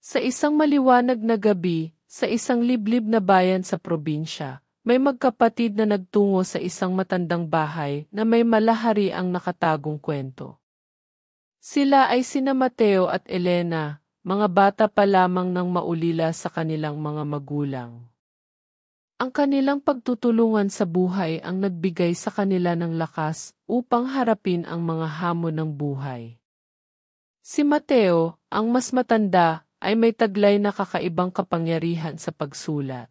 Sa isang maliwanag na gabi, sa isang liblib na bayan sa probinsya, may magkapatid na nagtungo sa isang matandang bahay na may malahari ang nakatagong kwento. Sila ay sina Mateo at Elena, mga bata pa lamang nang maulila sa kanilang mga magulang. Ang kanilang pagtutulungan sa buhay ang nagbigay sa kanila ng lakas upang harapin ang mga hamon ng buhay. Si Mateo, ang mas matanda, ay may taglay na kakaibang kapangyarihan sa pagsulat.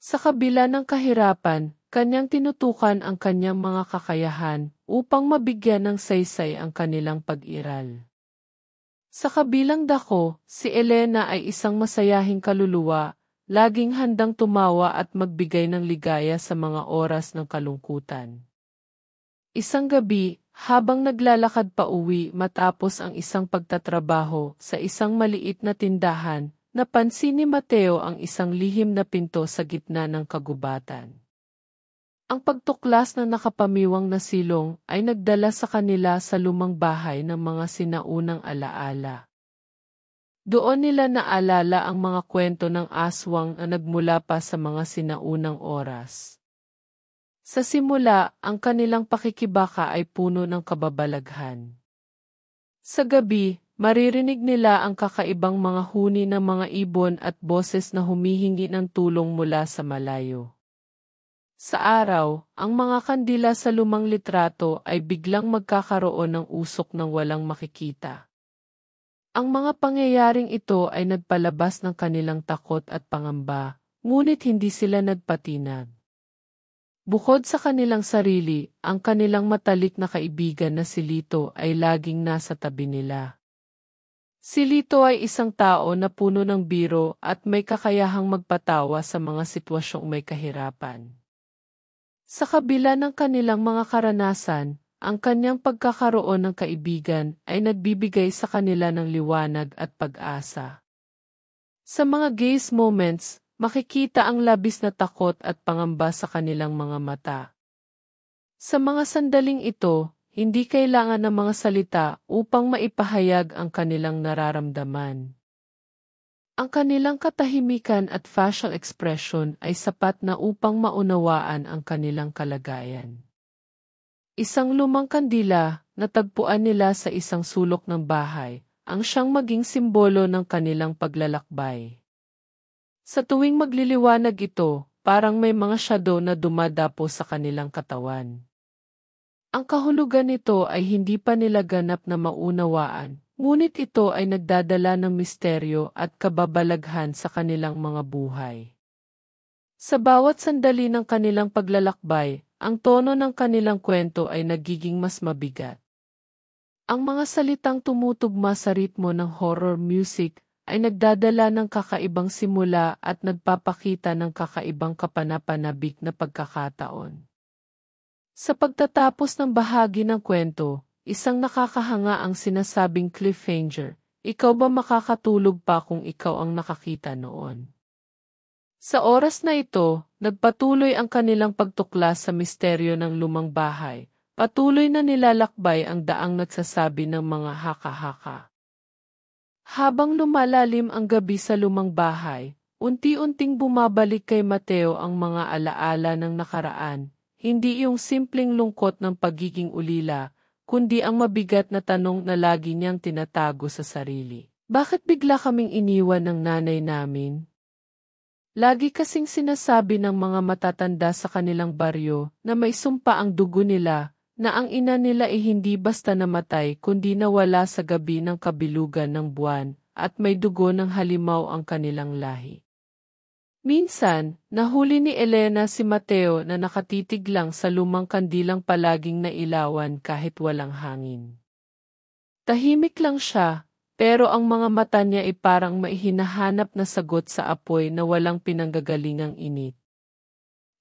Sa kabila ng kahirapan, kanyang tinutukan ang kanyang mga kakayahan upang mabigyan ng saysay ang kanilang pag-iral. Sa kabilang dako, si Elena ay isang masayahing kaluluwa, laging handang tumawa at magbigay ng ligaya sa mga oras ng kalungkutan. Isang gabi, habang naglalakad pa uwi matapos ang isang pagtatrabaho sa isang maliit na tindahan, napansin ni Mateo ang isang lihim na pinto sa gitna ng kagubatan. Ang pagtuklas ng nakapamiwang na silong ay nagdala sa kanila sa lumang bahay ng mga sinaunang alaala. Doon nila naalala ang mga kwento ng aswang na nagmula pa sa mga sinaunang oras. Sa simula, ang kanilang pakikibaka ay puno ng kababalaghan. Sa gabi, maririnig nila ang kakaibang mga huni ng mga ibon at boses na humihingi ng tulong mula sa malayo. Sa araw, ang mga kandila sa lumang litrato ay biglang magkakaroon ng usok ng walang makikita. Ang mga pangyayaring ito ay nagpalabas ng kanilang takot at pangamba, ngunit hindi sila nagpatinag. Bukod sa kanilang sarili, ang kanilang matalik na kaibigan na si Lito ay laging nasa tabi nila. Si Lito ay isang tao na puno ng biro at may kakayahang magpatawa sa mga sitwasyong may kahirapan. Sa kabila ng kanilang mga karanasan, ang kanyang pagkakaroon ng kaibigan ay nagbibigay sa kanila ng liwanag at pag-asa. Sa mga gaze moments, makikita ang labis na takot at pangamba sa kanilang mga mata. Sa mga sandaling ito, hindi kailangan ng mga salita upang maipahayag ang kanilang nararamdaman. Ang kanilang katahimikan at facial expression ay sapat na upang maunawaan ang kanilang kalagayan. Isang lumang kandila na tagpuan nila sa isang sulok ng bahay, ang siyang maging simbolo ng kanilang paglalakbay. Sa tuwing magliliwanag ito, parang may mga shadow na dumadapo sa kanilang katawan. Ang kahulugan nito ay hindi pa nila ganap na maunawaan, ngunit ito ay nagdadala ng misteryo at kababalaghan sa kanilang mga buhay. Sa bawat sandali ng kanilang paglalakbay, ang tono ng kanilang kwento ay nagiging mas mabigat. Ang mga salitang tumutugma sa ritmo ng horror music ay nagdadala ng kakaibang simula at nagpapakita ng kakaibang kapanapanabik na pagkakataon. Sa pagtatapos ng bahagi ng kwento, isang nakakahanga ang sinasabing cliffhanger. Ikaw ba makakatulog pa kung ikaw ang nakakita noon? Sa oras na ito, nagpatuloy ang kanilang pagtuklas sa misteryo ng lumang bahay. Patuloy na nilalakbay ang daang nagsasabi ng mga haka-haka. Habang lumalalim ang gabi sa lumang bahay, unti-unting bumabalik kay Mateo ang mga alaala ng nakaraan, hindi yung simpleng lungkot ng pagiging ulila, kundi ang mabigat na tanong na lagi niyang tinatago sa sarili. Bakit bigla kaming iniwan ng nanay namin? Lagi kasing sinasabi ng mga matatanda sa kanilang baryo na may sumpa ang dugo nila, na ang ina nila ay hindi basta namatay kundi nawala sa gabi ng kabilugan ng buwan, at may dugo ng halimaw ang kanilang lahi. Minsan, nahuli ni Elena si Mateo na nakatitig lang sa lumang kandilang palaging nailawan kahit walang hangin. Tahimik lang siya, pero ang mga mata niya ay parang may hinahanap na sagot sa apoy na walang pinanggagalingang init.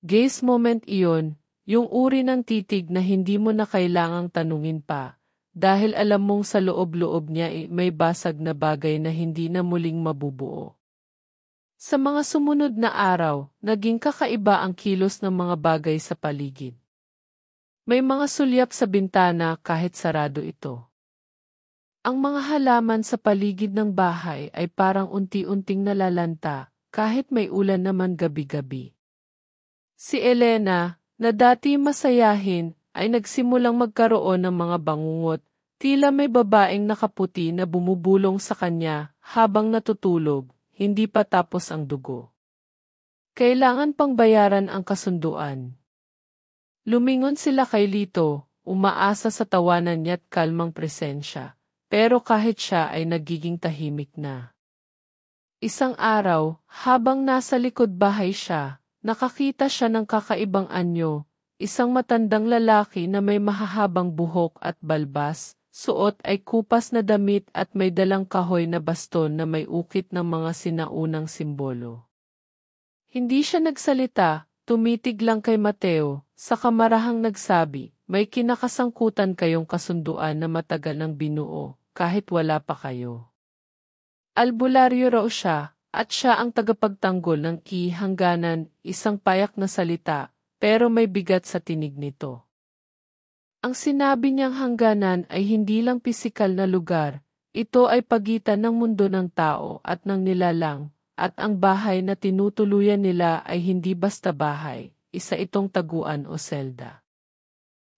Gaze moment iyon, yung uri ng titig na hindi mo na kailangang tanungin pa, dahil alam mong sa loob-loob niya ay may basag na bagay na hindi na muling mabubuo. Sa mga sumunod na araw, naging kakaiba ang kilos ng mga bagay sa paligid. May mga sulyap sa bintana kahit sarado ito. Ang mga halaman sa paligid ng bahay ay parang unti-unting nalalanta, kahit may ulan naman gabi-gabi. Si Elena, na dati masayahin, ay nagsimulang magkaroon ng mga bangungot, tila may babaeng nakaputi na bumubulong sa kanya habang natutulog, hindi pa tapos ang dugo. Kailangan pang bayaran ang kasunduan. Lumingon sila kay Lito, umaasa sa tawanan niya't kalmang presensya, pero kahit siya ay nagiging tahimik na. Isang araw, habang nasa likod bahay siya, nakakita siya ng kakaibang anyo, isang matandang lalaki na may mahahabang buhok at balbas, suot ay kupas na damit at may dalang kahoy na baston na may ukit ng mga sinaunang simbolo. Hindi siya nagsalita, tumitig lang kay Mateo, sa kamarahang nagsabi, may kinakasangkutan kayong kasunduan na matagal nang binuo, kahit wala pa kayo. Albularyo raw siya, at siya ang tagapagtanggol ng hangganan, isang payak na salita, pero may bigat sa tinig nito. Ang sinabi niyang hangganan ay hindi lang pisikal na lugar, ito ay pagitan ng mundo ng tao at ng nilalang, at ang bahay na tinutuluyan nila ay hindi basta bahay, isa itong taguan o selda.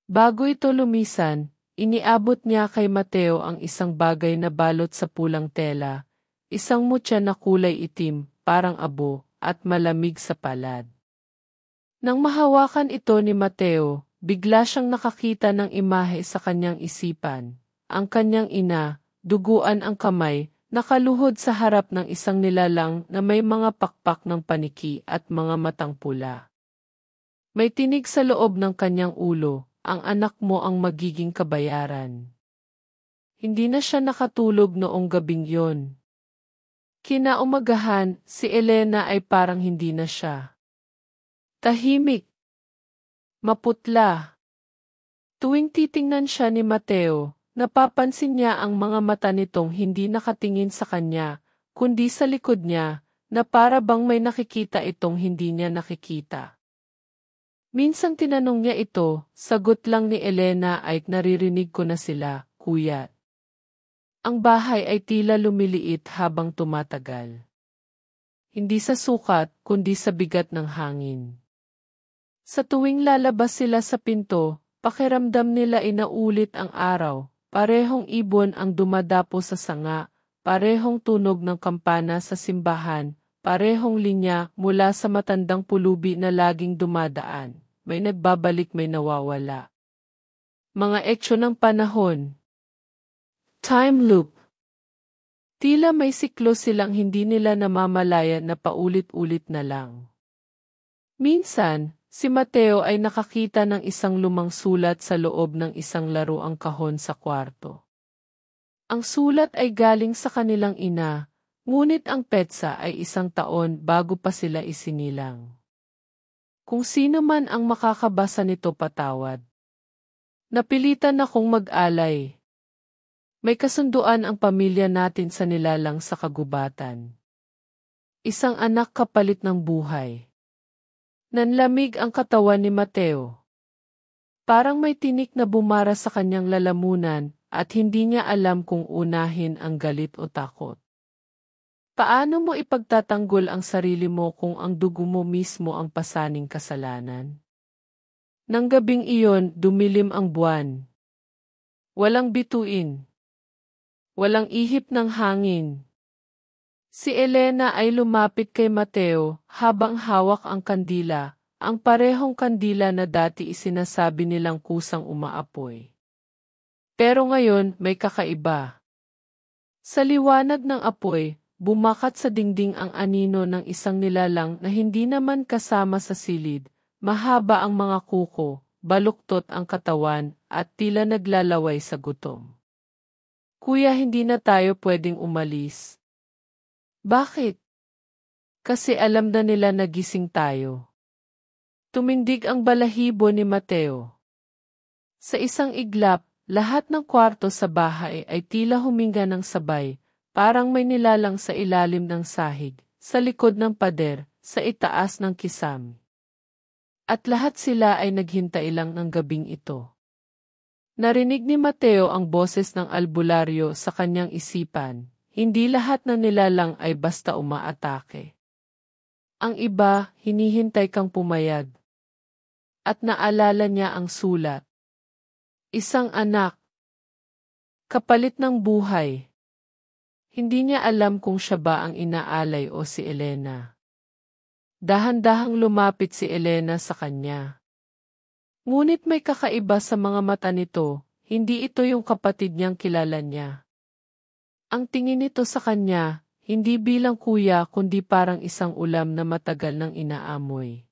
Bago ito lumisan, iniabot niya kay Mateo ang isang bagay na balot sa pulang tela, isang mutya na kulay itim, parang abo, at malamig sa palad. Nang mahawakan ito ni Mateo, bigla siyang nakakita ng imahe sa kanyang isipan. Ang kanyang ina, duguan ang kamay, nakaluhod sa harap ng isang nilalang na may mga pakpak ng paniki at mga matang pula. May tinig sa loob ng kanyang ulo, ang anak mo ang magiging kabayaran. Hindi na siya nakatulog noong gabing yon. Kinaumagahan, si Elena ay parang hindi na siya. Tahimik. Maputla. Tuwing titingnan siya ni Mateo, napapansin niya ang mga mata nitong hindi nakatingin sa kanya, kundi sa likod niya, na para bang may nakikita itong hindi niya nakikita. Minsang tinanong niya ito, sagot lang ni Elena ay naririnig ko na sila, kuya. Ang bahay ay tila lumiliit habang tumatagal. Hindi sa sukat, kundi sa bigat ng hangin. Sa tuwing lalabas sila sa pinto, pakiramdam nila inaulit ang araw, parehong ibon ang dumadapo sa sanga, parehong tunog ng kampana sa simbahan, parehong linya mula sa matandang pulubi na laging dumadaan, may nagbabalik may nawawala. Mga eksyo ng panahon. Time loop. Tila may siklo silang hindi nila namamalayan na paulit-ulit na lang. Minsan, si Mateo ay nakakita ng isang lumang sulat sa loob ng isang laruang kahon sa kwarto. Ang sulat ay galing sa kanilang ina, ngunit ang petsa ay 1 taon bago pa sila isinilang. Kung sino man ang makakabasa nito patawad. Napilitan akong mag-alay. May kasunduan ang pamilya natin sa nilalang sa kagubatan. Isang anak kapalit ng buhay. Nanlamig ang katawan ni Mateo. Parang may tinik na bumara sa kanyang lalamunan at hindi niya alam kung unahin ang galit o takot. Paano mo ipagtatanggol ang sarili mo kung ang dugo mo mismo ang pasaning kasalanan? Nang gabing iyon, dumilim ang buwan. Walang bituin. Walang ihip ng hangin. Si Elena ay lumapit kay Mateo habang hawak ang kandila, ang parehong kandila na dati isinasabi nilang kusang umaapoy. Pero ngayon may kakaiba. Sa liwanag ng apoy, bumakat sa dingding ang anino ng isang nilalang na hindi naman kasama sa silid, mahaba ang mga kuko, baluktot ang katawan, at tila naglalaway sa gutom. Kuya, hindi na tayo pwedeng umalis. Bakit? Kasi alam na nila nagising tayo. Tumindig ang balahibo ni Mateo. Sa isang iglap, lahat ng kwarto sa bahay ay tila huminga ng sabay, parang may nilalang sa ilalim ng sahig, sa likod ng pader, sa itaas ng kisam. At lahat sila ay naghintay lang ng gabing ito. Narinig ni Mateo ang boses ng albularyo sa kanyang isipan. Hindi lahat ng nilalang ay basta umaatake. Ang iba, hinihintay kang pumayag. At naalala niya ang sulat. Isang anak. Kapalit ng buhay. Hindi niya alam kung siya ba ang inaalay o si Elena. Dahan-dahang lumapit si Elena sa kanya. Ngunit may kakaiba sa mga mata nito, hindi ito yung kapatid niyang kilala niya. Ang tingin nito sa kanya, hindi bilang kuya kundi parang isang ulam na matagal nang inaamoy.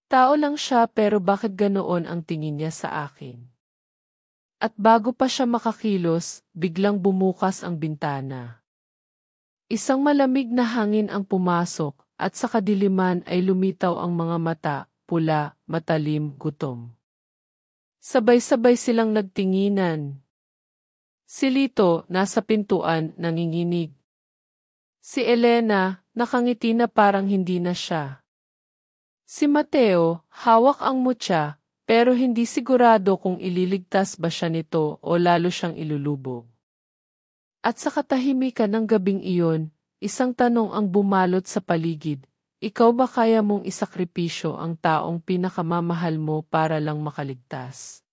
Tao lang siya pero bakit ganoon ang tingin niya sa akin? At bago pa siya makakilos, biglang bumukas ang bintana. Isang malamig na hangin ang pumasok at sa kadiliman ay lumitaw ang mga mata, pula, matalim, gutom. Sabay-sabay silang nagtinginan. Si Lito, nasa pintuan, nanginginig. Si Elena, nakangiti na parang hindi na siya. Si Mateo, hawak ang mutya, pero hindi sigurado kung ililigtas ba siya nito o lalo siyang ilulubog. At sa katahimikan ng gabing iyon, isang tanong ang bumalot sa paligid. Ikaw ba kaya mong isakripisyo ang taong pinakamamahal mo para lang makaligtas?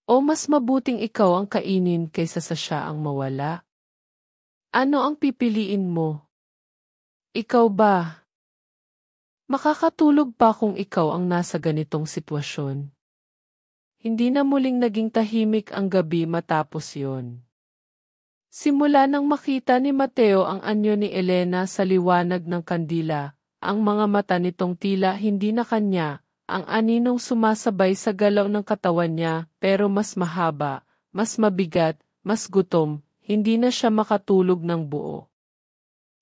O mas mabuting ikaw ang kainin kaysa sa siya ang mawala? Ano ang pipiliin mo? Ikaw ba? Makakatulog pa kung ikaw ang nasa ganitong sitwasyon. Hindi na muling naging tahimik ang gabi matapos yon. Simula nang makita ni Mateo ang anyo ni Elena sa liwanag ng kandila, ang mga mata nitong tila hindi na kanya, ang aninong sumasabay sa galaw ng katawan niya pero mas mahaba, mas mabigat, mas gutom, hindi na siya makatulog ng buo.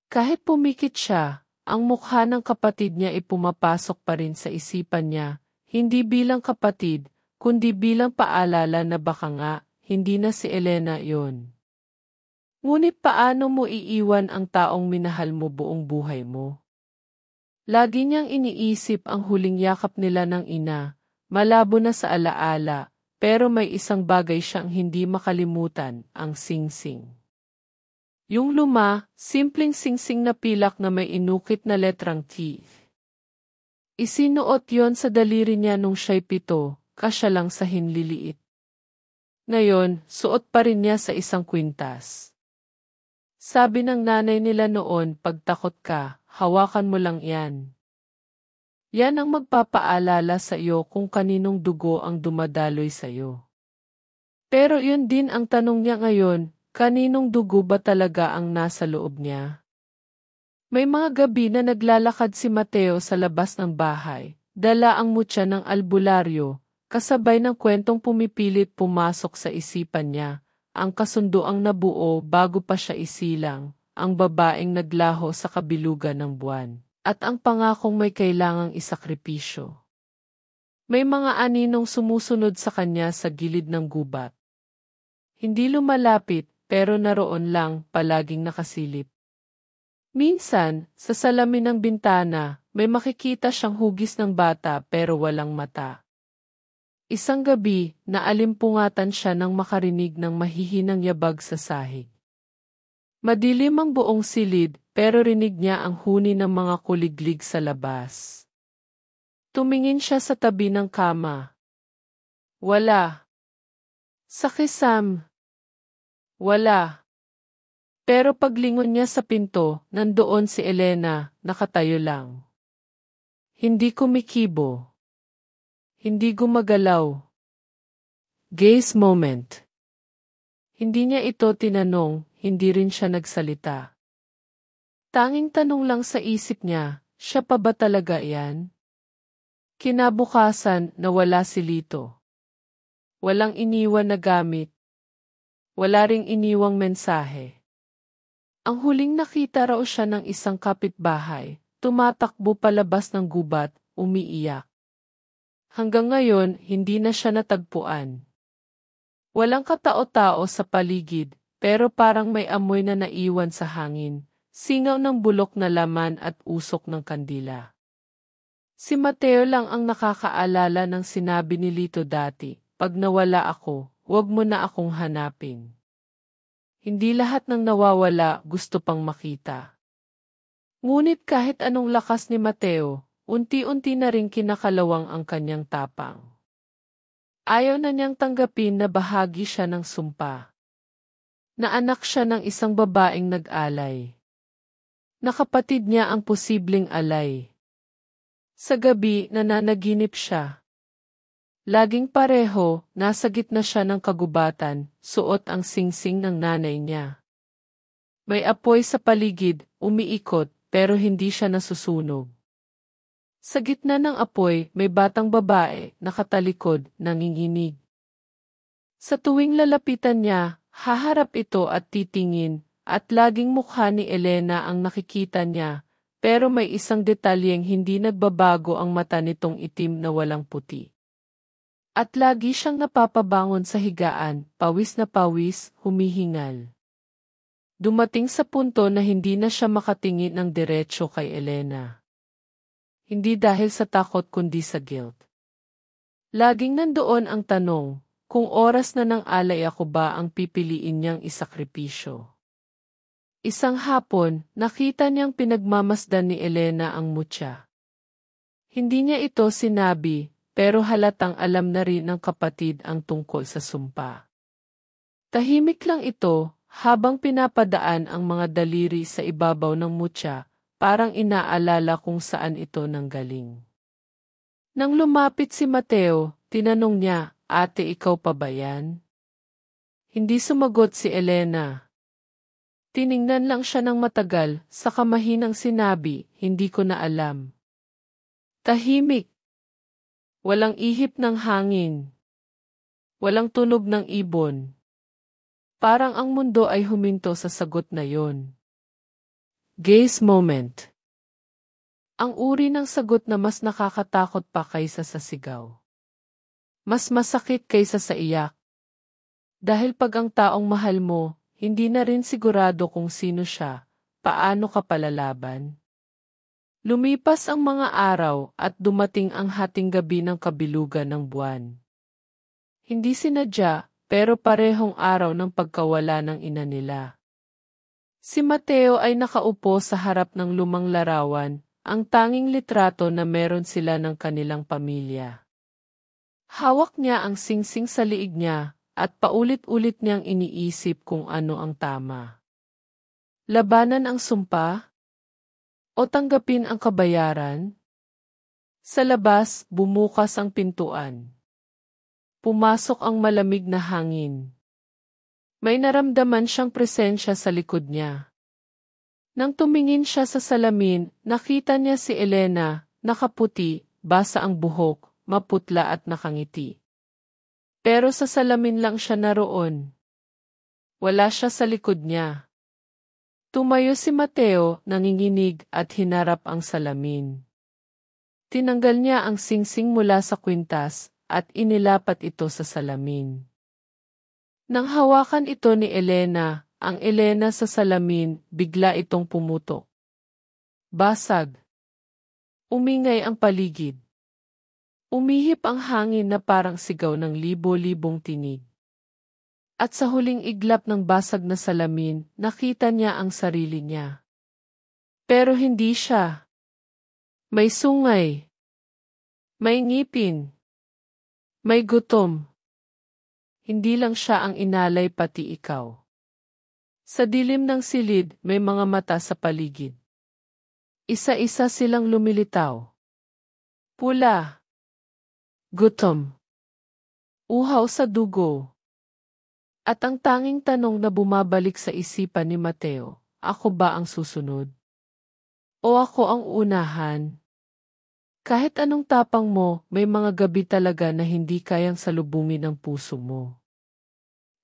Kahit pumikit siya, ang mukha ng kapatid niya ay pumapasok pa rin sa isipan niya, hindi bilang kapatid, kundi bilang paalala na baka nga, hindi na si Elena yon. Ngunit paano mo iiwan ang taong minahal mo buong buhay mo? Lagi niyang iniisip ang huling yakap nila ng ina, malabo na sa alaala, pero may isang bagay siyang hindi makalimutan, ang singsing. Yung luma, simpleng singsing na pilak na may inukit na letrang T. Isinuot yon sa daliri niya nung siya'y 7, kasya lang sa hinliliit. Ngayon, suot pa rin niya sa isang kwintas. Sabi ng nanay nila noon, pagtakot ka, hawakan mo lang yan. Yan ang magpapaalala sa iyo kung kaninong dugo ang dumadaloy sa iyo. Pero yun din ang tanong niya ngayon, kaninong dugo ba talaga ang nasa loob niya? May mga gabi na naglalakad si Mateo sa labas ng bahay, dala ang mutya ng albularyo, kasabay ng kwentong pumipilit pumasok sa isipan niya, ang kasunduang nabuo bago pa siya isilang, ang babaeng naglaho sa kabilugan ng buwan, at ang pangakong may kailangang isakripisyo. May mga aninong sumusunod sa kanya sa gilid ng gubat. Hindi lumalapit, pero naroon lang, palaging nakasilip. Minsan, sa salamin ng bintana, may makikita siyang hugis ng bata pero walang mata. Isang gabi, naalimpungatan siya nang makarinig ng mahihinang yabag sa sahig. Madilim ang buong silid, pero rinig niya ang huni ng mga kuliglig sa labas. Tumingin siya sa tabi ng kama. Wala. Sa kisam. Wala. Pero paglingon niya sa pinto, nandoon si Elena, nakatayo lang. Hindi kumikibo. Hindi gumagalaw. Gaze moment. Hindi niya ito tinanong, hindi rin siya nagsalita. Tanging tanong lang sa isip niya, siya pa ba talaga yan? Kinabukasan, nawala si Lito. Walang iniwan na gamit. Wala ring iniwang mensahe. Ang huling nakita raw siya ng isang kapitbahay, tumatakbo palabas ng gubat, umiiyak. Hanggang ngayon, hindi na siya natagpuan. Walang katao-tao sa paligid, pero parang may amoy na naiwan sa hangin, singaw ng bulok na laman at usok ng kandila. Si Mateo lang ang nakakaalala ng sinabi ni Lito dati, pag nawala ako, huwag mo na akong hanapin. Hindi lahat ng nawawala gusto pang makita. Ngunit kahit anong lakas ni Mateo, unti-unti na ring kinakalawang ang kanyang tapang. Ayaw na niyang tanggapin na bahagi siya ng sumpa. Na anak siya ng isang babaeng nag-alay. Na kapatid niya ang posibleng alay. Sa gabi, nananaginip siya. Laging pareho, nasa gitna siya ng kagubatan, suot ang singsing ng nanay niya. May apoy sa paligid, umiikot, pero hindi siya nasusunog. Sa gitna ng apoy, may batang babae, nakatalikod, nanginginig. Sa tuwing lalapitan niya, haharap ito at titingin, at laging mukha ni Elena ang nakikita niya, pero may isang detalyeng hindi nagbabago ang mata nitong itim na walang puti. At lagi siyang napapabangon sa higaan, pawis na pawis, humihingal. Dumating sa punto na hindi na siya makatingin ng diretso kay Elena. Hindi dahil sa takot kundi sa guilt. Laging nandoon ang tanong, kung oras na ng alay ako ba ang pipiliin niyang isakripisyo. Isang hapon, nakita niyang pinagmamasdan ni Elena ang mutya. Hindi niya ito sinabi, pero halatang alam na rin ng kapatid ang tungkol sa sumpa. Tahimik lang ito, habang pinapadaan ang mga daliri sa ibabaw ng mutya, parang inaalala kung saan ito nanggaling. Nang lumapit si Mateo, tinanong niya, "Ate, ikaw pa ba yan?" Hindi sumagot si Elena. Tiningnan lang siya ng matagal, saka mahinang sinabi, "Hindi ko na alam." Tahimik. Walang ihip ng hangin. Walang tunog ng ibon. Parang ang mundo ay huminto sa sagot na yon. Gaze moment. Ang uri ng sagot na mas nakakatakot pa kaysa sa sigaw. Mas masakit kaysa sa iyak. Dahil pag ang taong mahal mo, hindi na rin sigurado kung sino siya, paano ka palalaban? Lumipas ang mga araw at dumating ang hating gabi ng kabilugan ng buwan. Hindi sinadya, pero parehong araw ng pagkawala ng ina nila. Si Mateo ay nakaupo sa harap ng lumang larawan, ang tanging litrato na meron sila ng kanilang pamilya. Hawak niya ang singsing sa liig niya, at paulit-ulit niyang iniisip kung ano ang tama. Labanan ang sumpa? O tanggapin ang kabayaran? Sa labas, bumukas ang pintuan. Pumasok ang malamig na hangin. May naramdaman siyang presensya sa likod niya. Nang tumingin siya sa salamin, nakita niya si Elena, nakaputi, basa ang buhok, maputla at nakangiti. Pero sa salamin lang siya naroon. Wala siya sa likod niya. Tumayo si Mateo, nanginginig at hinarap ang salamin. Tinanggal niya ang singsing mula sa kwintas at inilapat ito sa salamin. Nang hawakan ito ni Elena, ang Elena sa salamin, bigla itong pumutok. Basag. Umingay ang paligid. Umihip ang hangin na parang sigaw ng libo-libong tinig. At sa huling iglap ng basag na salamin, nakita niya ang sarili niya. Pero hindi siya. May sungay. May ngipin. May gutom. Hindi lang siya ang inalay pati ikaw. Sa dilim ng silid, may mga mata sa paligid. Isa-isa silang lumilitaw. Pula. Gutom. Uhaw sa dugo. At ang tanging tanong na bumabalik sa isipan ni Mateo, ako ba ang susunod? O ako ang unahan? Kahit anong tapang mo, may mga gabi talaga na hindi kayang salubungin ng puso mo.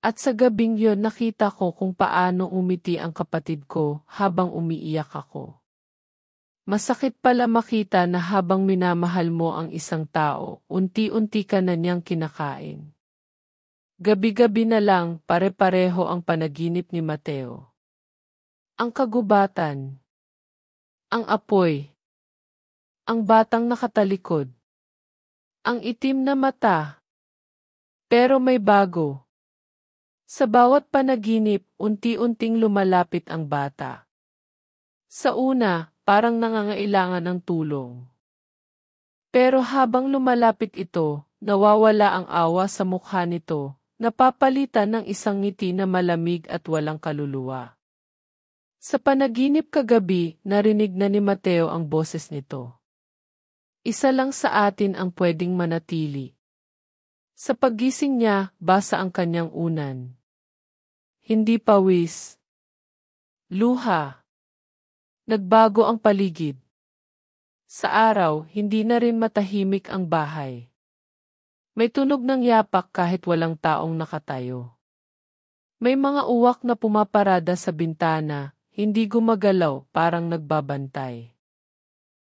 At sa gabing yon nakita ko kung paano umiti ang kapatid ko habang umiiyak ako. Masakit pala makita na habang minamahal mo ang isang tao, unti-unti ka na niyang kinakain. Gabi-gabi na lang, pare-pareho ang panaginip ni Mateo. Ang kagubatan. Ang apoy. Ang batang nakatalikod. Ang itim na mata. Pero may bago. Sa bawat panaginip, unti-unting lumalapit ang bata. Sa una, parang nangangailangan ng tulong. Pero habang lumalapit ito, nawawala ang awa sa mukha nito, napapalitan ng isang ngiti na malamig at walang kaluluwa. Sa panaginip kagabi, narinig na ni Mateo ang boses nito. Isa lang sa atin ang pwedeng manatili. Sa paggising niya, basa ang kanyang unan. Hindi pawis. Luha. Nagbago ang paligid. Sa araw, hindi na rin matahimik ang bahay. May tunog ng yapak kahit walang taong nakatayo. May mga uwak na pumaparada sa bintana, hindi gumagalaw, parang nagbabantay.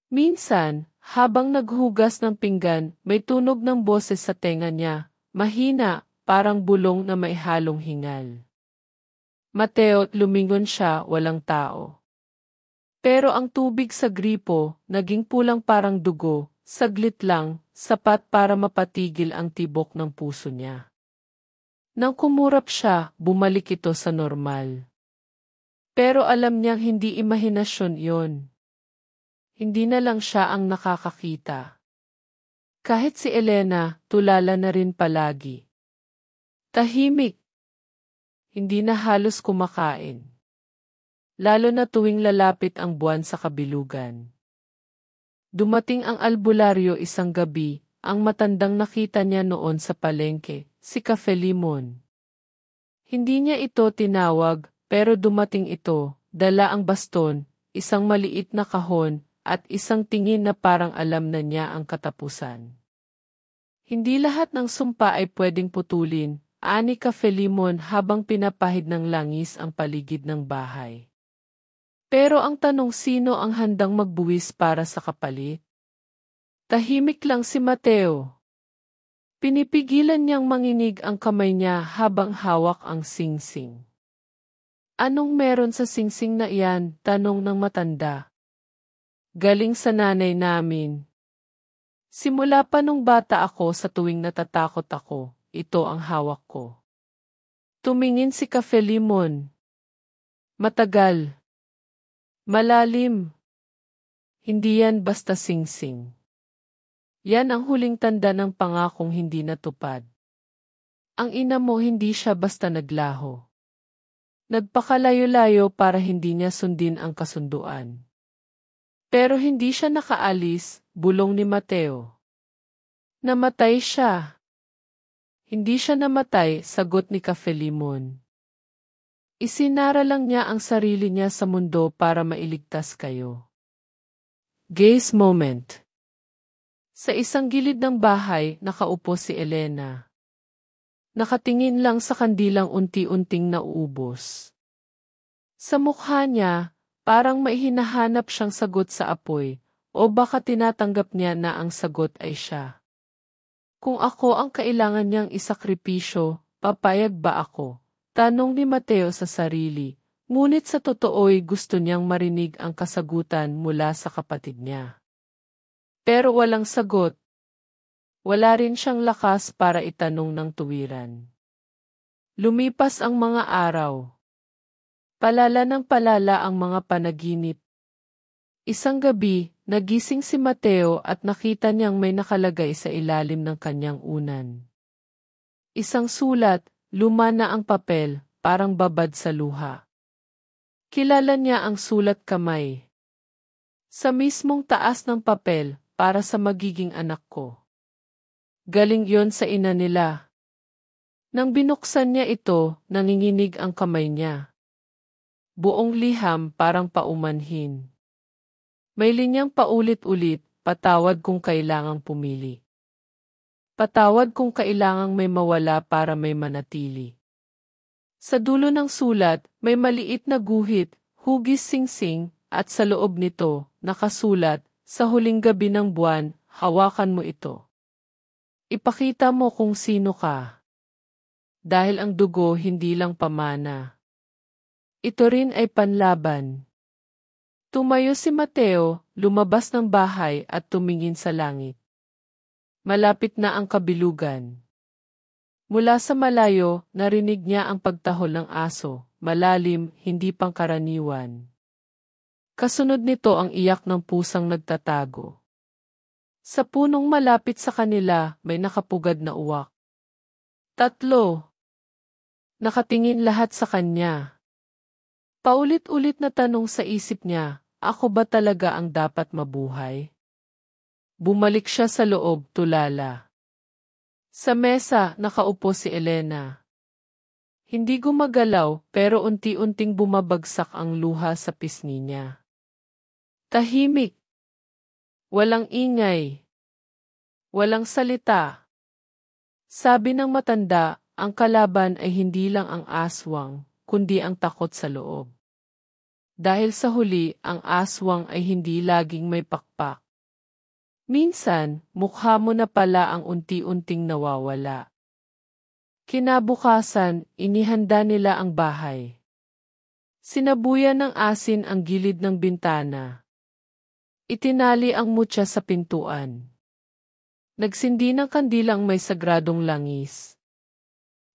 Minsan, habang naghugas ng pinggan, may tunog ng boses sa tenga niya, mahina, parang bulong na may halong hingal. Mateo, lumingon siya, walang tao. Pero ang tubig sa gripo, naging pulang parang dugo, saglit lang, sapat para mapatigil ang tibok ng puso niya. Nang kumurap siya, bumalik ito sa normal. Pero alam niyang hindi imahinasyon yon. Hindi na lang siya ang nakakakita. Kahit si Elena, tulala na rin palagi. Tahimik. Hindi na halos kumakain. Lalo na tuwing lalapit ang buwan sa kabilugan. Dumating ang albularyo isang gabi, ang matandang nakita niya noon sa palengke, si Cafe Limon. Hindi niya ito tinawag, pero dumating ito, dala ang baston, isang maliit na kahon, at isang tingin na parang alam na niya ang katapusan. Hindi lahat ng sumpa ay pwedeng putulin, ani Cafe Limon habang pinapahid ng langis ang paligid ng bahay. Pero ang tanong, sino ang handang magbuwis para sa kapalit? Tahimik lang si Mateo. Pinipigilan niyang manginig ang kamay niya habang hawak ang singsing. Anong meron sa singsing na iyan? Tanong ng matanda. Galing sa nanay namin. Simula pa nung bata ako, sa tuwing natatakot ako, ito ang hawak ko. Tumingin si Cafe Limon. Matagal. Malalim. Hindi yan basta singsing. Yan ang huling tanda ng pangakong hindi natupad. Ang ina mo hindi siya basta naglaho. Nagpakalayo-layo para hindi niya sundin ang kasunduan. Pero hindi siya nakaalis, bulong ni Mateo. Namatay siya. Hindi siya namatay, sagot ni Cafe Limon. Isinara lang niya ang sarili niya sa mundo para mailigtas kayo. Gaze moment. Sa isang gilid ng bahay, nakaupo si Elena. Nakatingin lang sa kandilang unti-unting nauubos. Sa mukha niya, parang may hinahanap siyang sagot sa apoy, o baka tinatanggap niya na ang sagot ay siya. Kung ako ang kailangan niyang isakripisyo, papayag ba ako? Tanong ni Mateo sa sarili, ngunit sa totoo'y gusto niyang marinig ang kasagutan mula sa kapatid niya. Pero walang sagot. Wala rin siyang lakas para itanong ng tuwiran. Lumipas ang mga araw. Palala ng palala ang mga panaginip. Isang gabi, nagising si Mateo at nakita niyang may nakalagay sa ilalim ng kanyang unan. Isang sulat. Luma na ang papel, parang babad sa luha. Kilala niya ang sulat kamay. Sa mismong taas ng papel, para sa magiging anak ko. Galing yon sa ina nila. Nang binuksan niya ito, nanginginig ang kamay niya. Buong liham parang paumanhin. May linyang paulit-ulit, patawad kung kailangang pumili. Patawad kung kailangang may mawala para may manatili. Sa dulo ng sulat, may maliit na guhit, hugis singsing, at sa loob nito, nakasulat, sa huling gabi ng buwan, hawakan mo ito. Ipakita mo kung sino ka. Dahil ang dugo hindi lang pamana. Ito rin ay panlaban. Tumayo si Mateo, lumabas ng bahay at tumingin sa langit. Malapit na ang kabilugan. Mula sa malayo, narinig niya ang pagtahol ng aso, malalim, hindi pangkaraniwan. Kasunod nito ang iyak ng pusang nagtatago. Sa punong malapit sa kanila, may nakapugad na uwak. 3. Nakatingin lahat sa kanya. Paulit-ulit na tanong sa isip niya, ako ba talaga ang dapat mabuhay? Bumalik siya sa loob, tulala. Sa mesa, nakaupo si Elena. Hindi gumagalaw, pero unti-unting bumabagsak ang luha sa pisngi niya. Tahimik. Walang ingay. Walang salita. Sabi ng matanda, ang kalaban ay hindi lang ang aswang, kundi ang takot sa loob. Dahil sa huli, ang aswang ay hindi laging may pakpak. Minsan, mukha mo na pala ang unti-unting nawawala. Kinabukasan, inihanda nila ang bahay. Sinabuyan ng asin ang gilid ng bintana. Itinali ang mutya sa pintuan. Nagsindi ng kandilang may sagradong langis.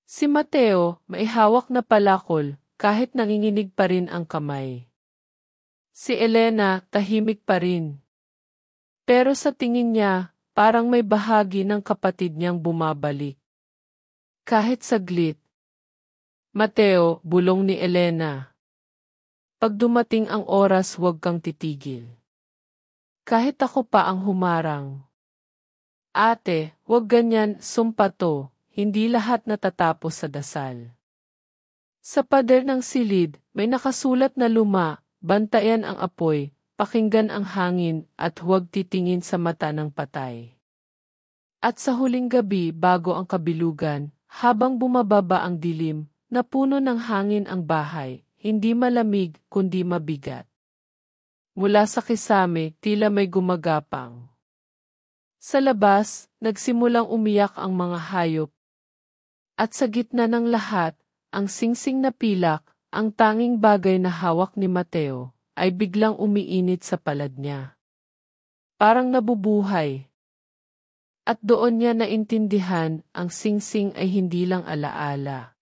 Si Mateo, may hawak na palakol, kahit nanginginig pa rin ang kamay. Si Elena, tahimik pa rin. Pero sa tingin niya, parang may bahagi ng kapatid niyang bumabalik. Kahit saglit. Mateo, bulong ni Elena. Pag dumating ang oras, huwag kang titigil. Kahit ako pa ang humarang. Ate, huwag ganyan, sumpa to, hindi lahat natatapos sa dasal. Sa pader ng silid, may nakasulat na luma, bantayan ang apoy, pakinggan ang hangin, at huwag titingin sa mata ng patay. At sa huling gabi bago ang kabilugan, habang bumababa ang dilim, napuno ng hangin ang bahay, hindi malamig kundi mabigat. Mula sa kisame, tila may gumagapang. Sa labas, nagsimulang umiyak ang mga hayop. At sa gitna ng lahat, ang singsing na pilak, ang tanging bagay na hawak ni Mateo, ay biglang umiinit sa palad niya. Parang nabubuhay. At doon niya naintindihan, ang singsing ay hindi lang alaala.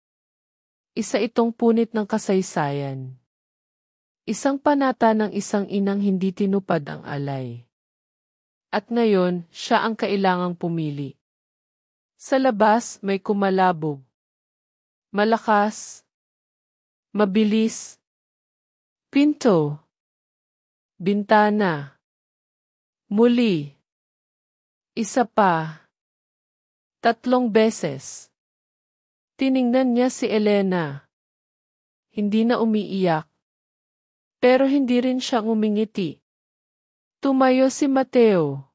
Isa itong punit ng kasaysayan. Isang panata ng isang inang hindi tinupad ang alay. At ngayon, siya ang kailangang pumili. Sa labas, may kumalabog. Malakas. Mabilis. Pinto. Bintana. Muli. Isa pa. 3 beses. Tiningnan niya si Elena. Hindi na umiiyak. Pero hindi rin siya ngumingiti. Tumayo si Mateo.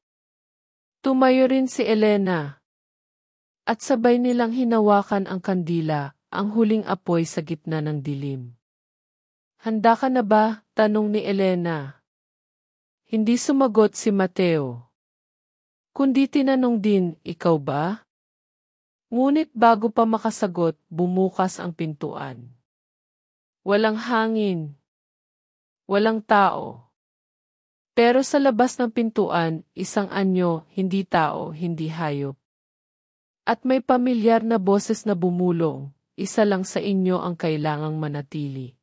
Tumayo rin si Elena. At sabay nilang hinawakan ang kandila, ang huling apoy sa gitna ng dilim. Handa ka na ba? Tanong ni Elena. Hindi sumagot si Mateo. Kundi tinanong din, ikaw ba? Ngunit bago pa makasagot, bumukas ang pintuan. Walang hangin. Walang tao. Pero sa labas ng pintuan, isang anyo, hindi tao, hindi hayop. At may pamilyar na boses na bumulong, isa lang sa inyo ang kailangang manatili.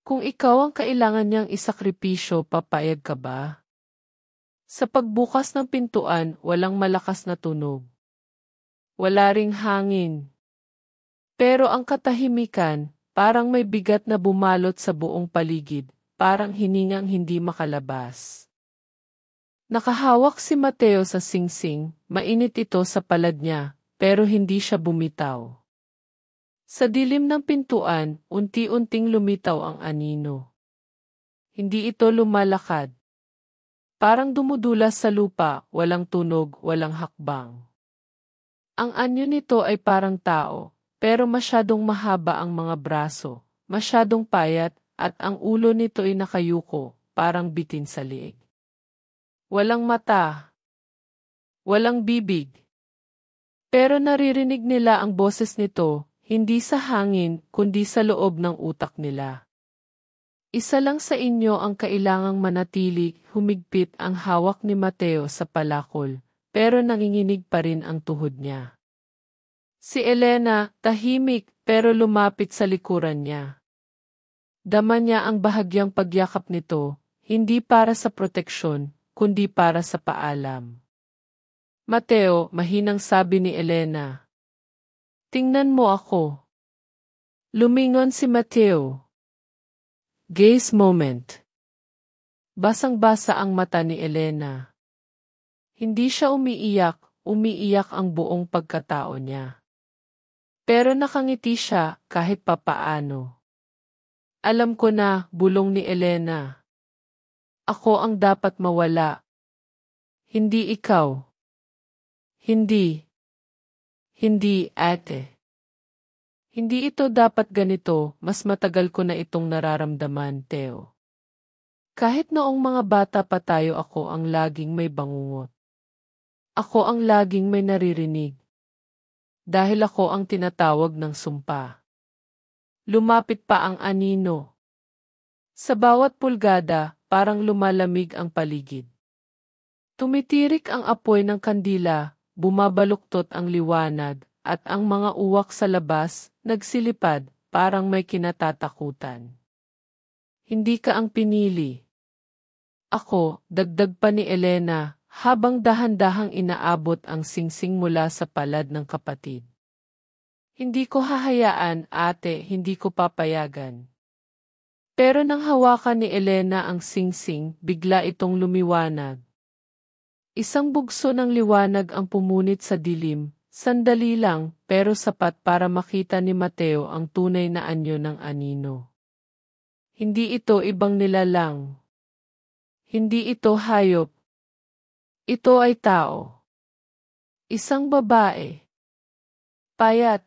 Kung ikaw ang kailangan niyang isakripisyo, papayag ka ba? Sa pagbukas ng pintuan, walang malakas na tunog. Wala ring hangin. Pero ang katahimikan, parang may bigat na bumalot sa buong paligid, parang hiningang hindi makalabas. Nakahawak si Mateo sa singsing, mainit ito sa palad niya, pero hindi siya bumitaw. Sa dilim ng pintuan, unti-unting lumitaw ang anino. Hindi ito lumalakad. Parang dumudulas sa lupa, walang tunog, walang hakbang. Ang anyo nito ay parang tao, pero masyadong mahaba ang mga braso, masyadong payat, at ang ulo nito ay nakayuko, parang bitin sa liig. Walang mata. Walang bibig. Pero naririnig nila ang boses nito, hindi sa hangin, kundi sa loob ng utak nila. Isa lang sa inyo ang kailangang manatili, humigpit ang hawak ni Mateo sa palakol, pero nanginginig pa rin ang tuhod niya. Si Elena, tahimik, pero lumapit sa likuran niya. Dama niya ang bahagyang pagyakap nito, hindi para sa proteksyon, kundi para sa paalam. Mateo, mahinang sabi ni Elena. Tingnan mo ako. Lumingon si Mateo. Gaze moment. Basang-basa ang mata ni Elena. Hindi siya umiiyak ang buong pagkatao niya. Pero nakangiti siya kahit papaano. Alam ko na, bulong ni Elena. Ako ang dapat mawala. Hindi ikaw. Hindi. Hindi, ate. Hindi ito dapat ganito, mas matagal ko na itong nararamdaman, Theo. Kahit noong mga bata pa tayo ako ang laging may bangungot. Ako ang laging may naririnig. Dahil ako ang tinatawag ng sumpa. Lumapit pa ang anino. Sa bawat pulgada, parang lumalamig ang paligid. Tumitirik ang apoy ng kandila, bumabaluktot ang liwanag, at ang mga uwak sa labas, nagsilipad, parang may kinatatakutan. Hindi ka ang pinili. Ako, dagdag pa ni Elena, habang dahan-dahang inaabot ang singsing mula sa palad ng kapatid. Hindi ko hahayaan, ate, hindi ko papayagan. Pero nang hawakan ni Elena ang singsing, bigla itong lumiwanag. Isang bugso ng liwanag ang pumunit sa dilim, sandali lang, pero sapat para makita ni Mateo ang tunay na anyo ng anino. Hindi ito ibang nilalang. Hindi ito hayop. Ito ay tao. Isang babae. Payat.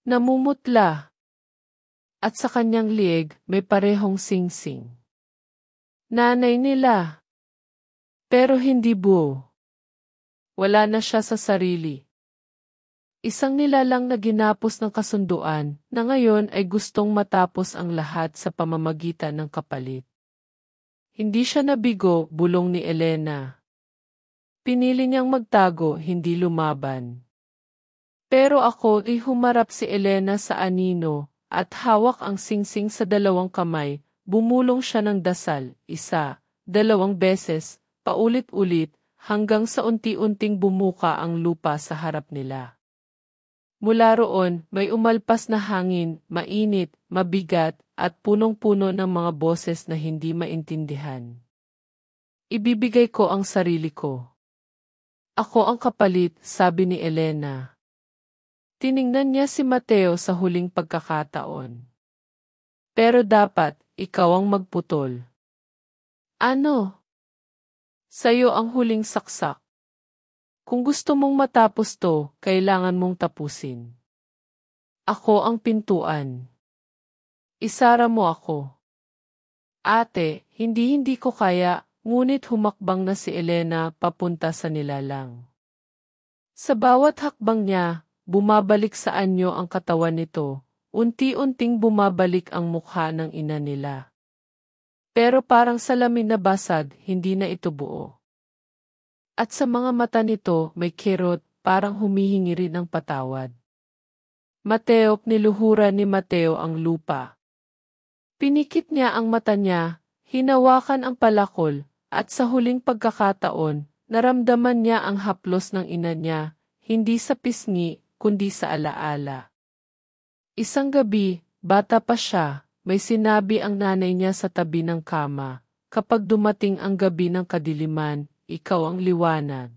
Namumutla. At sa kanyang lieg may parehong singsing. Nanay nila. Pero hindi buo. Wala na siya sa sarili. Isang nilalang na ginapos ng kasunduan na ngayon ay gustong matapos ang lahat sa pamamagitan ng kapalit. Hindi siya nabigo, bulong ni Elena. Pinili niyang magtago, hindi lumaban. Pero ako ay humarap si Elena sa anino, at hawak ang singsing sa dalawang kamay, bumulong siya ng dasal, 1, 2 beses, paulit-ulit, hanggang sa unti-unting bumuka ang lupa sa harap nila. Mula roon, may umalpas na hangin, mainit, mabigat, at punong-puno ng mga boses na hindi maintindihan. Ibibigay ko ang sarili ko. Ako ang kapalit, sabi ni Elena. Tiningnan niya si Mateo sa huling pagkakataon. Pero dapat, ikaw ang magputol. Ano? Sa'yo ang huling saksak. Kung gusto mong matapos to, kailangan mong tapusin. Ako ang pintuan. Isara mo ako. Ate, hindi ko kaya, ngunit humakbang na si Elena papunta sa nilalang. Sa bawat hakbang niya, bumabalik sa anyo ang katawan nito, unti-unting bumabalik ang mukha ng ina nila. Pero parang salamin na basag, hindi na ito buo. At sa mga mata nito may kirot, parang humihingi rin ng patawad. Mateo, niluhura ni Mateo ang lupa. Pinikit niya ang mata niya, hinawakan ang palakol, at sa huling pagkakataon, naramdaman niya ang haplos ng ina niya, hindi sa pisngi, kundi sa alaala. Isang gabi, bata pa siya, may sinabi ang nanay niya sa tabi ng kama, kapag dumating ang gabi ng kadiliman, ikaw ang liwanag.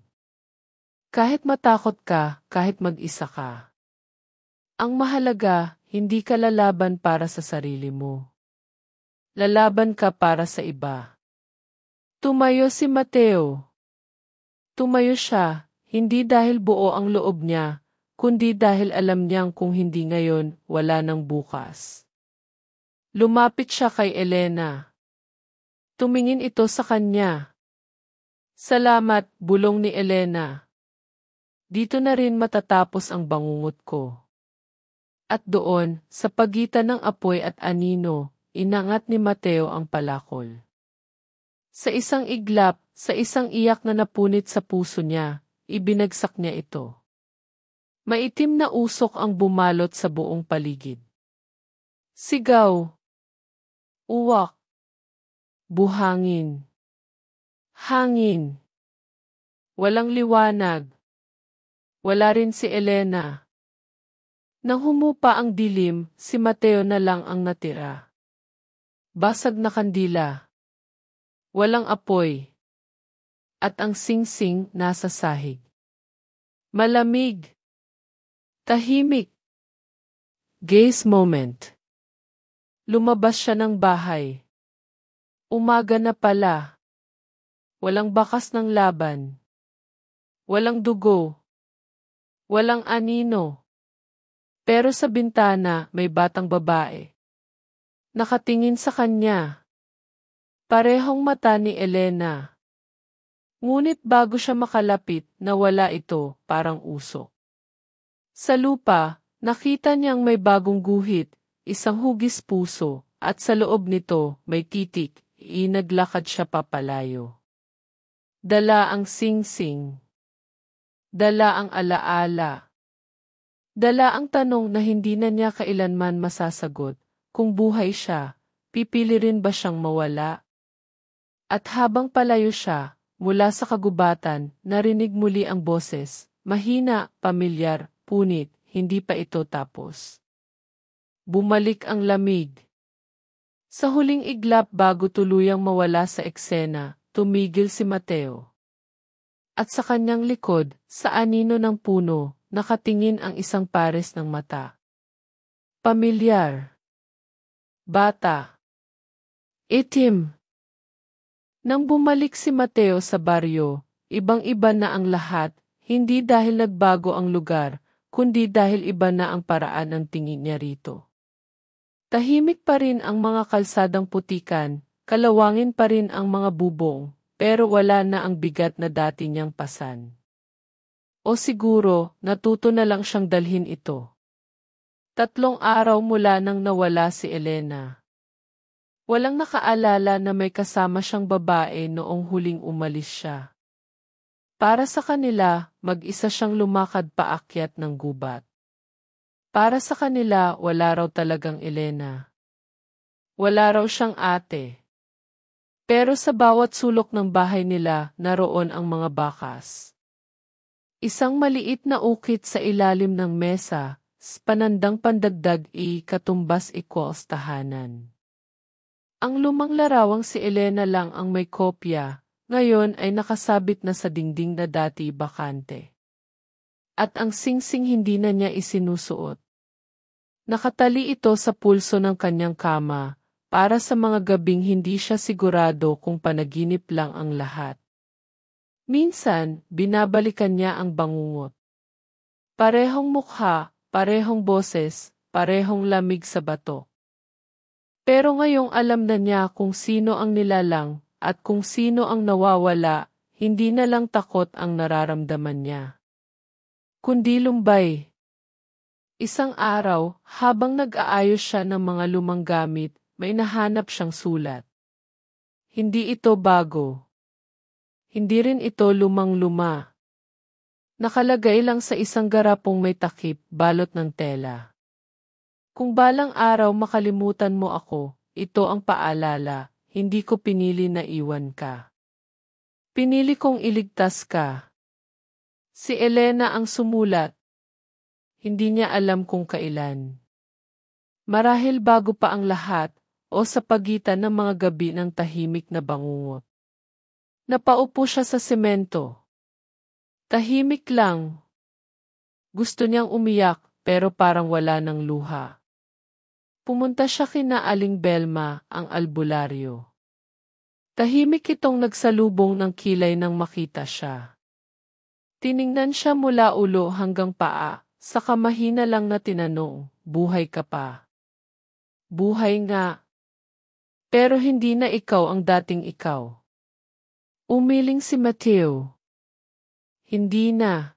Kahit matakot ka, kahit mag-isa ka. Ang mahalaga, hindi ka lalaban para sa sarili mo. Lalaban ka para sa iba. Tumayo si Mateo. Tumayo siya, hindi dahil buo ang loob niya, kundi dahil alam niyang kung hindi ngayon, wala nang bukas. Lumapit siya kay Elena. Tumingin ito sa kanya. Salamat, bulong ni Elena. Dito na rin matatapos ang bangungot ko. At doon, sa pagitan ng apoy at anino, inangat ni Mateo ang palakol. Sa isang iglap, sa isang iyak na napunit sa puso niya, ibinagsak niya ito. Maitim na usok ang bumalot sa buong paligid. Sigaw, uwak, buhangin, hangin. Walang liwanag. Wala rin si Elena. Nang humupa ang dilim, si Mateo na lang ang natira. Basag na kandila. Walang apoy. At ang singsing nasa sahig. Malamig. Tahimik. Gaze moment. Lumabas siya ng bahay. Umaga na pala. Walang bakas ng laban. Walang dugo. Walang anino. Pero sa bintana may batang babae. Nakatingin sa kanya. Parehong mata ni Elena. Ngunit bago siya makalapit, nawala ito, parang usok. Sa lupa, nakita niyang may bagong guhit, isang hugis puso, at sa loob nito may titik, naglakad siya papalayo. Dala ang singsing. Dala ang alaala. Dala ang tanong na hindi na niya kailanman masasagot. Kung buhay siya, pipili rin ba siyang mawala? At habang palayo siya, mula sa kagubatan, narinig muli ang boses. Mahina, pamilyar, punit, hindi pa ito tapos. Bumalik ang lamig. Sa huling iglap bago tuluyang mawala sa eksena, tumigil si Mateo. At sa kanyang likod, sa anino ng puno, nakatingin ang isang pares ng mata. Pamilyar. Bata. Itim. Nang bumalik si Mateo sa baryo, ibang-iba na ang lahat, hindi dahil nagbago ang lugar, kundi dahil iba na ang paraan ng tingin niya rito. Tahimik pa rin ang mga kalsadang putikan, kalawangin pa rin ang mga bubong, pero wala na ang bigat na dati niyang pasan. O siguro, natuto na lang siyang dalhin ito. 3 araw mula nang nawala si Elena. Walang nakaalala na may kasama siyang babae noong huling umalis siya. Para sa kanila, mag-isa siyang lumakad paakyat ng gubat. Para sa kanila, wala raw talagang Elena. Wala raw siyang ate. Pero sa bawat sulok ng bahay nila, naroon ang mga bakas. Isang maliit na ukit sa ilalim ng mesa, panandang pandagdag katumbas equals tahanan. Ang lumang larawang si Elena lang ang may kopya, ngayon ay nakasabit na sa dingding na dati bakante. At ang singsing hindi na niya isinusuot. Nakatali ito sa pulso ng kanyang kama, para sa mga gabing hindi siya sigurado kung panaginip lang ang lahat. Minsan, binabalikan niya ang bangungot. Parehong mukha, parehong boses, parehong lamig sa bato. Pero ngayong alam na niya kung sino ang nilalang, at kung sino ang nawawala, hindi na lang takot ang nararamdaman niya. Kundi lumbay. Isang araw, habang nag-aayos siya ng mga lumang gamit, may nahanap siyang sulat. Hindi ito bago. Hindi rin ito lumang-luma. Nakalagay lang sa isang garapong may takip, balot ng tela. Kung balang araw makalimutan mo ako, ito ang paalala, hindi ko pinili na iwan ka. Pinili kong iligtas ka. Si Elena ang sumulat. Hindi niya alam kung kailan. Marahil bago pa ang lahat, o sa pagitan ng mga gabi ng tahimik na bangungot. Napaupo siya sa semento. Tahimik lang. Gusto niyang umiyak, pero parang wala ng luha. Pumunta siya kina Aling Belma, ang albularyo. Tahimik itong nagsalubong ng kilay nang makita siya. Tiningnan siya mula ulo hanggang paa, saka mahina lang na tinanong, buhay ka pa? Buhay nga. Pero hindi na ikaw ang dating ikaw. Umiling si Mateo. Hindi na.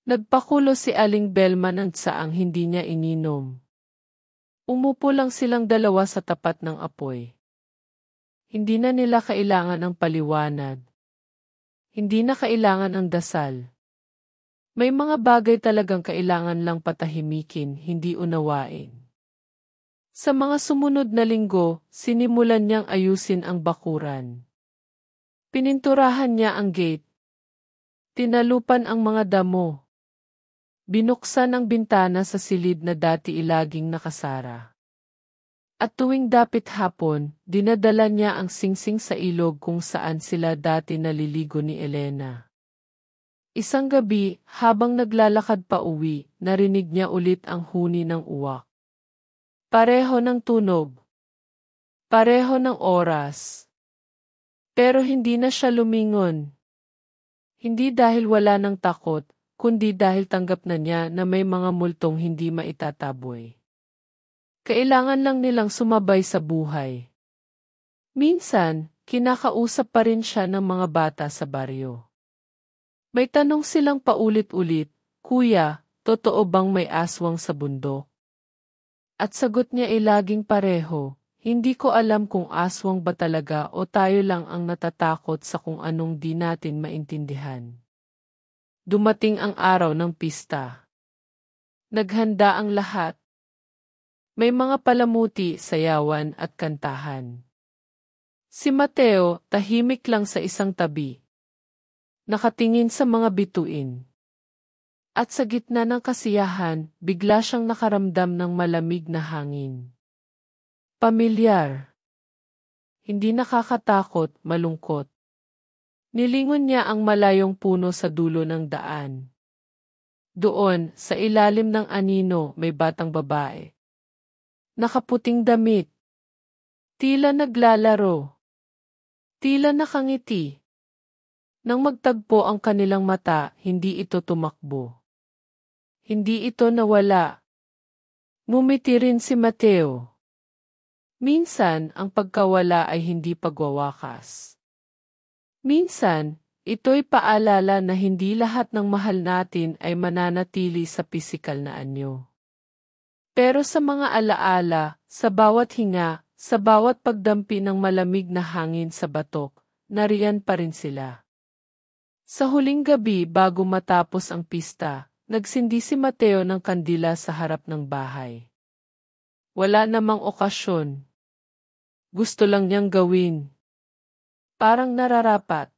Nagpakulo si Aling Belma ng tsaang hindi niya ininom. Umupo lang silang dalawa sa tapat ng apoy. Hindi na nila kailangan ang paliwanag. Hindi na kailangan ang dasal. May mga bagay talagang kailangan lang patahimikin, hindi unawain. Sa mga sumunod na linggo, sinimulan niyang ayusin ang bakuran. Pininturahan niya ang gate. Tinalupan ang mga damo. Binuksan ang bintana sa silid na dati ilaging nakasara. At tuwing dapit hapon, dinadala niya ang singsing sa ilog kung saan sila dati naliligo ni Elena. Isang gabi, habang naglalakad pa uwi, narinig niya ulit ang huni ng uwak. Pareho ng tunog. Pareho ng oras. Pero hindi na siya lumingon. Hindi dahil wala ng takot, kundi dahil tanggap na niya na may mga multong hindi maitataboy. Kailangan lang nilang sumabay sa buhay. Minsan, kinakausap pa rin siya ng mga bata sa baryo. May tanong silang paulit-ulit, "Kuya, totoo bang may aswang sa bundok?" At sagot niya ay laging pareho, "Hindi ko alam kung aswang ba talaga o tayo lang ang natatakot sa kung anong di natin maintindihan." Dumating ang araw ng pista. Naghanda ang lahat. May mga palamuti, sayawan at kantahan. Si Mateo, tahimik lang sa isang tabi. Nakatingin sa mga bituin. At sa gitna ng kasiyahan, bigla siyang nakaramdam ng malamig na hangin. Pamilyar. Hindi nakakatakot, malungkot. Nilingon niya ang malayong puno sa dulo ng daan. Doon, sa ilalim ng anino, may batang babae. Nakaputing damit. Tila naglalaro. Tila nakangiti. Nang magtagpo ang kanilang mata, hindi ito tumakbo. Hindi ito nawala. Ngumiti rin si Mateo. Minsan, ang pagkawala ay hindi pagwawakas. Minsan, ito'y paalala na hindi lahat ng mahal natin ay mananatili sa pisikal na anyo. Pero sa mga alaala, sa bawat hinga, sa bawat pagdampi ng malamig na hangin sa batok, nariyan pa rin sila. Sa huling gabi bago matapos ang pista, nagsindi si Mateo ng kandila sa harap ng bahay. Wala namang okasyon. Gusto lang niyang gawin. Parang nararapat.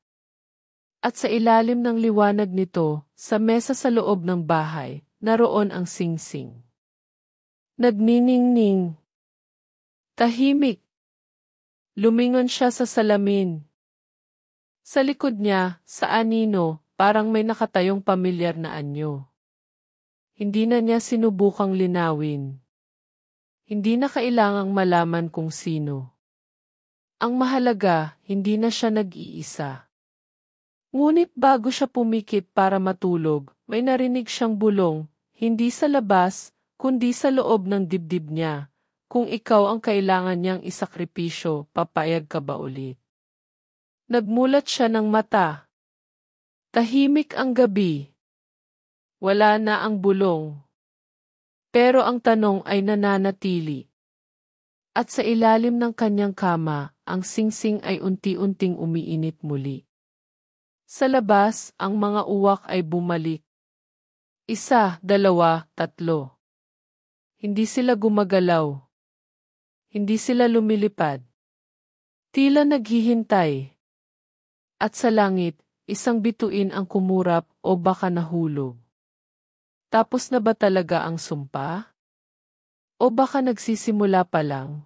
At sa ilalim ng liwanag nito, sa mesa sa loob ng bahay, naroon ang singsing. Nagniningning. Tahimik. Lumingon siya sa salamin. Sa likod niya, sa anino, parang may nakatayong pamilyar na anyo. Hindi na niya sinubukang linawin. Hindi na kailangang malaman kung sino. Ang mahalaga, hindi na siya nag-iisa. Ngunit bago siya pumikit para matulog, may narinig siyang bulong, hindi sa labas, kundi sa loob ng dibdib niya. Kung ikaw ang kailangan niyang isakripisyo, papayag ka ba ulit? Nagmulat siya ng mata. Tahimik ang gabi. Wala na ang bulong. Pero ang tanong ay nananatili. At sa ilalim ng kanyang kama, ang singsing ay unti-unting umiinit muli. Sa labas, ang mga uwak ay bumalik. 1, 2, 3. Hindi sila gumagalaw. Hindi sila lumilipad. Tila naghihintay. At sa langit, isang bituin ang kumurap o baka nahulog. Tapos na ba talaga ang sumpa? O baka nagsisimula pa lang?